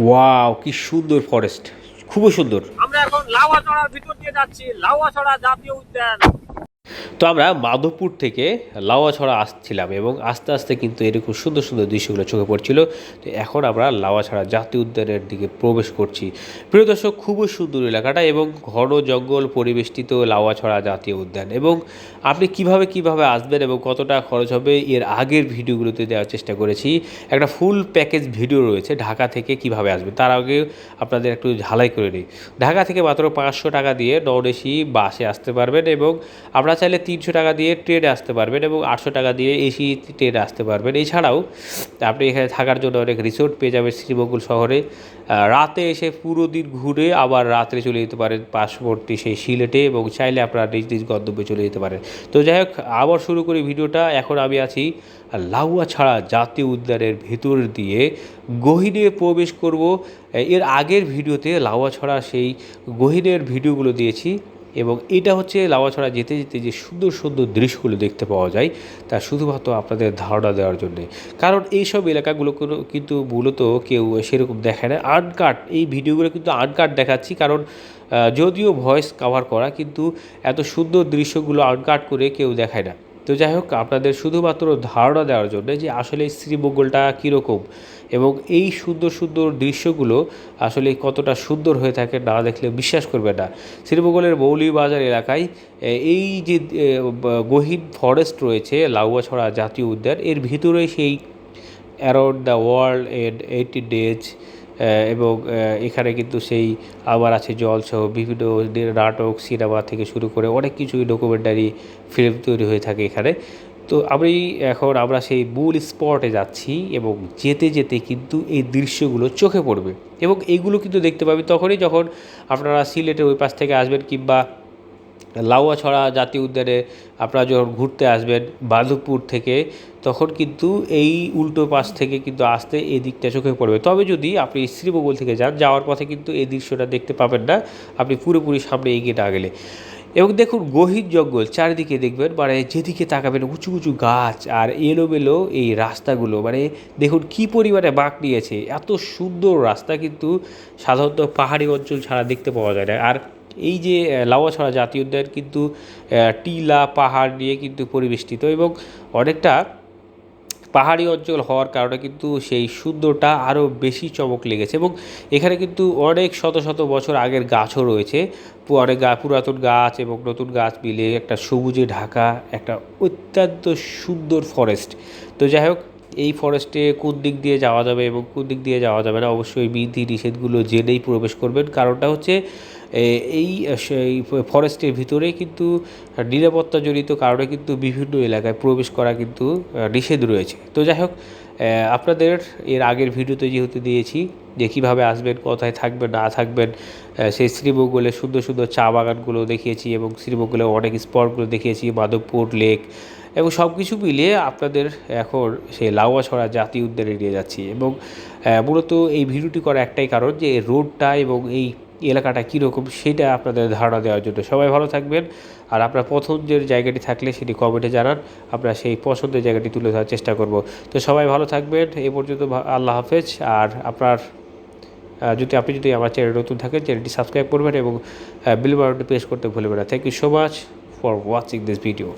Wow, কি সুন্দর forest, খুবই সুন্দর। আমরা এখন লাউয়াছড়ার ভিতর দিয়ে যাচ্ছি, লাউয়াছড়া জাতীয় উদ্যান। তো আমরা মাধবপুর থেকে লাউয়াছড়া আসছিলাম এবং আস্তে আস্তে কিন্তু এরকম সুন্দর সুন্দর দৃশ্যগুলো চোখে পড়ছিল। তো এখন আমরা লাউয়াছড়া জাতীয় উদ্যানের দিকে প্রবেশ করছি। প্রিয় দর্শক, খুবই সুন্দর এলাকাটা এবং ঘন জঙ্গল পরিবেষ্টিত লাউয়াছড়া জাতীয় উদ্যান। এবং আপনি কিভাবে আসবেন এবং কত টাকা খরচ হবে এর আগের ভিডিওগুলোতে দেওয়ার চেষ্টা করেছি। একটা ফুল প্যাকেজ ভিডিও রয়েছে ঢাকা থেকে কিভাবে আসবেন, তার আগে আপনাদের একটু ঝালাই করে নিই। ঢাকা থেকে মাত্র 500 টাকা দিয়ে নন এসি বাসে আসতে পারবেন এবং আপনারা চাইলে 300 টাকা দিয়ে ট্রেনে আসতে পারবেন এবং 800 টাকা দিয়ে এসি ট্রেনে আসতে পারবেন। এছাড়াও আপনি এখানে থাকার জন্য অনেক রিসোর্ট পেয়ে যাবেন শ্রীমঙ্গল শহরে। রাতে এসে পুরো দিন ঘুরে আবার রাত্রে চলে যেতে পারেন পার্শ্ববর্তী সেই সিলেটে এবং চাইলে আপনারা নিজ নিজ গন্তব্যে চলে যেতে পারেন। তো যাই হোক, আবার শুরু করি ভিডিওটা। এখন আমি আছি লাউয়াছড়া জাতীয় উদ্যানের ভেতর দিয়ে গহীনে প্রবেশ করব। এর আগের ভিডিওতে লাউয়াছড়া সেই গহীনের ভিডিওগুলো দিয়েছি এবং এটা হচ্ছে লাউয়াছড়া যেতে যেতে যে সুন্দর সুন্দর দৃশ্যগুলো দেখতে পাওয়া যায় তা শুধুমাত্র আপনাদের ধারণা দেওয়ার জন্যে। কারণ এইসব এলাকাগুলো কিন্তু মূলত কেউ সেরকম দেখায় না, আনকাট। এই ভিডিওগুলো কিন্তু আনকাট দেখাচ্ছি, কারণ যদিও ভয়েস কভার করা, কিন্তু এত সুন্দর দৃশ্যগুলো আনকাট করে কেউ দেখায় না। তো যাই হোক, আপনাদের শুধুমাত্র ধারণা দেওয়ার জন্য যে আসলে শ্রীমঙ্গলটা কীরকম এবং এই সুন্দর সুন্দর দৃশ্যগুলো আসলে কতটা সুন্দর হয়ে থাকে না দেখলে বিশ্বাস করবে না। শ্রীমঙ্গলের মৌলভীবাজার এলাকায় এই যে গহীন ফরেস্ট রয়েছে লাউয়াছড়া জাতীয় উদ্যান, এর ভিতরে সেই around the world and 80 days এবং এখানে কিন্তু সেই আবার আছে জলসহ বিভিন্ন নাটক সিনেমা থেকে শুরু করে অনেক কিছুই ডকুমেন্টারি ফিল্ম তৈরি হয়ে থাকে এখানে। তো আমরা সেই মূল স্পটে যাচ্ছি এবং যেতে যেতে কিন্তু এই দৃশ্যগুলো চোখে পড়বে এবং এইগুলো কিন্তু দেখতে পাবেন তখনই যখন আপনারা সিলেটের ওই পাশ থেকে আসবেন কিংবা লাউয়াছড়া জাতীয় উদ্যানে আপনারা যখন ঘুরতে আসবেন মাধবপুর থেকে, তখন কিন্তু এই উল্টো পাশ থেকে কিন্তু আসতে এই দিকটা চোখে পড়বে। তবে যদি আপনি শ্রীমঙ্গল থেকে যান, যাওয়ার পথে কিন্তু এই দৃশ্যটা দেখতে পাবেন না আপনি পুরোপুরি সামনে এগিয়ে না গেলে। এবং দেখুন, গহীন জঙ্গল চারিদিকে দেখবেন, মানে যেদিকে তাকাবেন উঁচু উঁচু গাছ আর এলোমেলো এই রাস্তাগুলো, মানে দেখুন কী পরিমাণে বাঁক নিয়েছে। এত সুন্দর রাস্তা কিন্তু সাধারণত পাহাড়ি অঞ্চল ছাড়া দেখতে পাওয়া যায় না। আর এই যে লাউয়াছড়া জাতীয় উদ্যান কিন্তু টিলা পাহাড় নিয়ে কিন্তু পরিবেষ্টিত এবং অনেকটা পাহাড়ি অঞ্চল হওয়ার কারণে কিন্তু সেই সুন্দরটা আরও বেশি চমক লেগেছে। এবং এখানে কিন্তু অনেক শত শত বছর আগের গাছও রয়েছে, অনেক পুরাতন গাছ এবং নতুন গাছ মিলে একটা সবুজে ঢাকা একটা অত্যন্ত সুন্দর ফরেস্ট। তো যাই হোক, এই ফরেস্টে কোন দিক দিয়ে যাওয়া যাবে এবং কোন দিক দিয়ে যাওয়া যাবে না অবশ্যই বিধি নিষেধগুলো জেনেই প্রবেশ করবেন। কারণটা হচ্ছে এই সেই ফরেস্টের ভিতরেই কিন্তু নিরাপত্তাজনিত কারণে কিন্তু বিভিন্ন এলাকায় প্রবেশ করা কিন্তু নিষেধ রয়েছে। তো যাই হোক, আপনাদের এর আগের ভিডিওতে যেহেতু দিয়েছি যে কীভাবে আসবেন, কোথায় থাকবেন না থাকবেন, সেই শ্রীমঙ্গলের সুন্দর সুন্দর চা বাগানগুলো দেখিয়েছি এবং শ্রীমঙ্গলের অনেক স্পটগুলো দেখিয়েছি, মাধবপুর লেক এবং সব কিছু মিলিয়ে আপনাদের এখন সেই লাউয়াছড়া জাতীয় উদ্যানে নিয়ে যাচ্ছি। এবং মূলত এই ভিডিওটি করার একটাই কারণ যে রোডটা এবং এই এলাকাটা কীরকম সেটা আপনাদের ধারণা দেওয়ার জন্য। সবাই ভালো থাকবেন, আর আপনার পছন্দের জায়গাটি থাকলে সেটি কমেন্টে জানান, আমরা সেই পছন্দের জায়গাটি তুলে ধরার চেষ্টা করব। তো সবাই ভালো থাকবেন, এই পর্যন্ত আল্লাহ হাফেজ। আর আপনি যদি আমার চ্যানেল নতুন থাকেন, চ্যানেলটি সাবস্ক্রাইব করবেন এবং বেল বাটনটি প্রেস করতে ভুলবেন না। Thank you so much for watching this video.